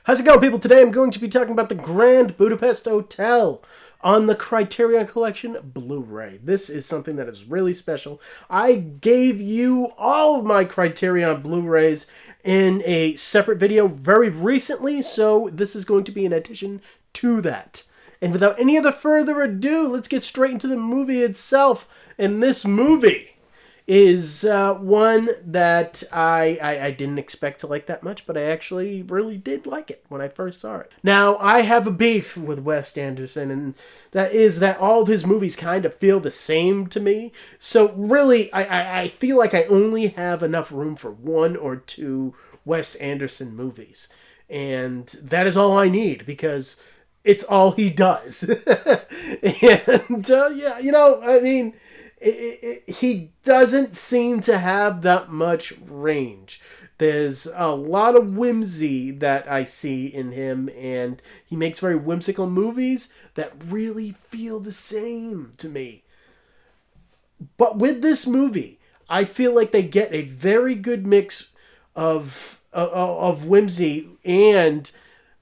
How's it going, people? Today I'm going to be talking about the Grand Budapest Hotel on the Criterion Collection Blu-ray. This is something that is really special. I gave you all of my Criterion Blu-rays in a separate video very recently, so this is going to be an addition to that. And without any other further ado, let's get straight into the movie itself. And this movie is one that I didn't expect to like that much, but I actually really did like it when I first saw it. Now, I have a beef with Wes Anderson, and that is that all of his movies kind of feel the same to me. So really, I feel like I only have enough room for one or two Wes Anderson movies. And that is all I need, because it's all he does. And, yeah, you know, I mean, he doesn't seem to have that much range. There's a lot of whimsy that I see in him, and he makes very whimsical movies that really feel the same to me. But with this movie, I feel like they get a very good mix of whimsy and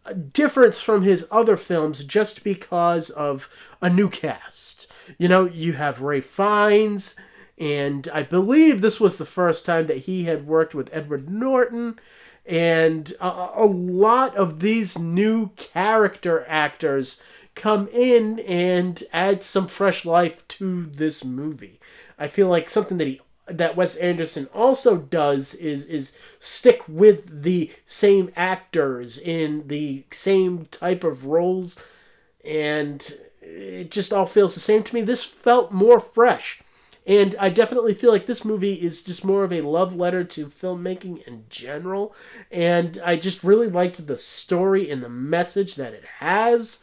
a difference from his other films just because of a new cast. You know, you have Ralph Fiennes, and I believe this was the first time that he had worked with Edward Norton, and a lot of these new character actors come in and add some fresh life to this movie. I feel like something that Wes Anderson also does is stick with the same actors in the same type of roles, and it just all feels the same to me. This felt more fresh. And I definitely feel like this movie is just more of a love letter to filmmaking in general. And I just really liked the story and the message that it has.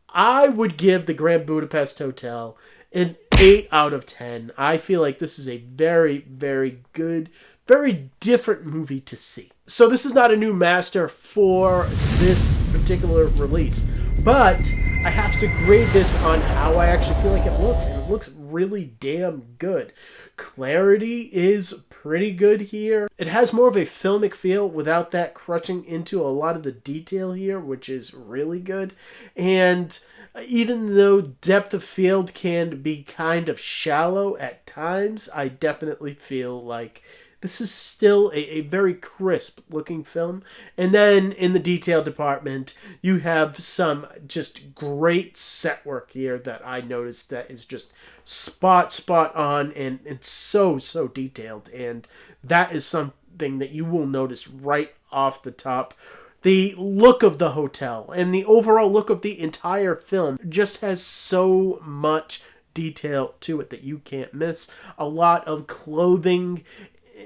I would give the Grand Budapest Hotel an 8 out of 10. I feel like this is a very, very good, very different movie to see. So this is not a new master for this particular release, but I have to grade this on how I actually feel like it looks, and it looks really damn good. Clarity is pretty good here. It has more of a filmic feel without that crunching into a lot of the detail here, which is really good. And even though depth of field can be kind of shallow at times, I definitely feel like this is still a very crisp looking film. And then in the detail department, you have some just great set work here that I noticed that is just spot on and so detailed. And that is something that you will notice right off the top. The look of the hotel and the overall look of the entire film just has so much detail to it that you can't miss. A lot of clothing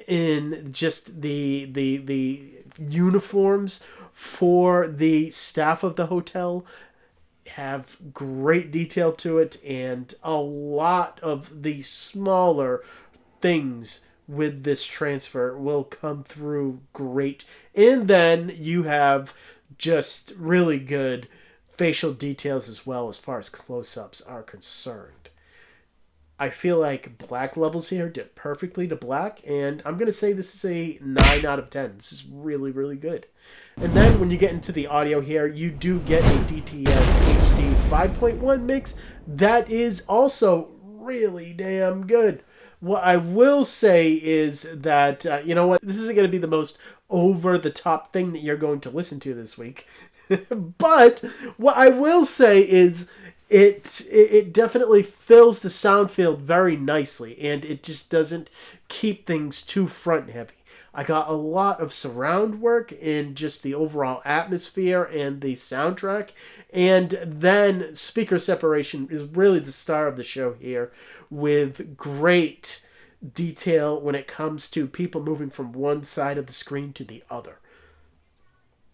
in just the uniforms for the staff of the hotel have great detail to it, and a lot of the smaller things with this transfer will come through great. And then you have just really good facial details as well as far as close-ups are concerned. I feel like black levels here did perfectly to black, and I'm going to say this is a 9 out of 10. This is really, really good. And then when you get into the audio here, you do get a dts-hd 5.1 mix that is also really damn good. What I will say is that, you know what, this isn't going to be the most over-the-top thing that you're going to listen to this week. But what I will say is it definitely fills the sound field very nicely, and it just doesn't keep things too front heavy. I got a lot of surround work in just the overall atmosphere and the soundtrack, and then speaker separation is really the star of the show here, with great detail when it comes to people moving from one side of the screen to the other.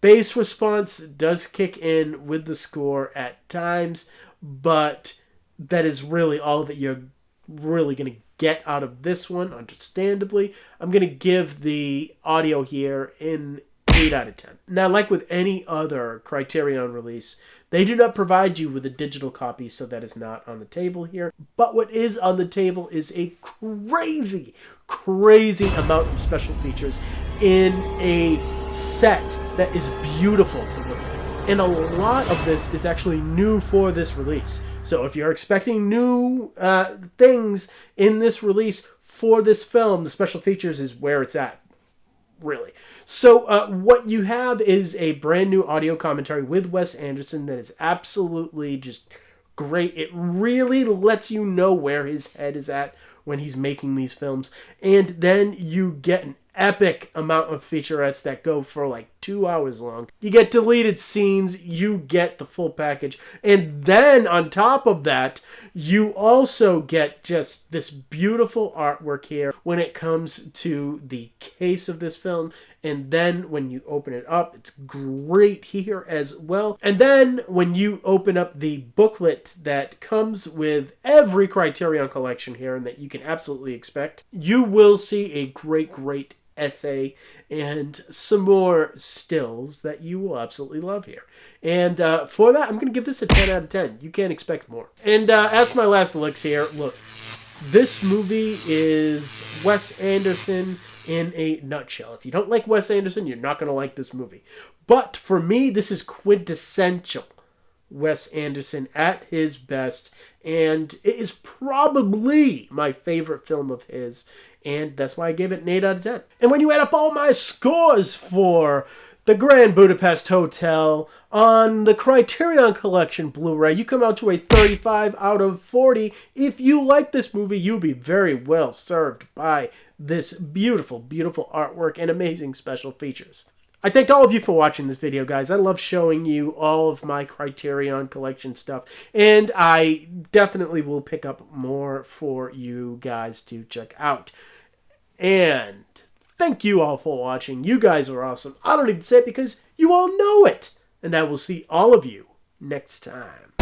Bass response does kick in with the score at times, but that is really all that you're really going to get out of this one, understandably. I'm going to give the audio here an 8 out of 10. Now, like with any other Criterion release, they do not provide you with a digital copy, so that is not on the table here. But what is on the table is a crazy amount of special features in a set that is beautiful to look at. And a lot of this is actually new for this release. So if you're expecting new things in this release for this film, the special features is where it's at, really. So what you have is a brand new audio commentary with Wes Anderson that is absolutely just great. It really lets you know where his head is at when he's making these films. And then you get an epic amount of featurettes that go for like 2 hours long. You get deleted scenes, you get the full package. And then on top of that, you also get just this beautiful artwork here when it comes to the case of this film. And then when you open it up, it's great here as well. And then when you open up the booklet that comes with every Criterion Collection here and that you can absolutely expect, you will see a great essay and some more stills that you will absolutely love here. And for that, I'm going to give this a 10 out of 10. You can't expect more. And as my last looks here, look, this movie is Wes Anderson in a nutshell. If you don't like Wes Anderson, you're not going to like this movie. But for me, this is quintessential Wes Anderson at his best, and it is probably my favorite film of his, and that's why I gave it an 8 out of 10. And when you add up all my scores for the Grand Budapest Hotel on the Criterion Collection Blu-ray, you come out to a 35 out of 40. If you like this movie, you'll be very well served by this beautiful artwork and amazing special features. I thank all of you for watching this video, guys. I love showing you all of my Criterion Collection stuff, and I definitely will pick up more for you guys to check out. And thank you all for watching. You guys are awesome. I don't need to say it because you all know it. And I will see all of you next time.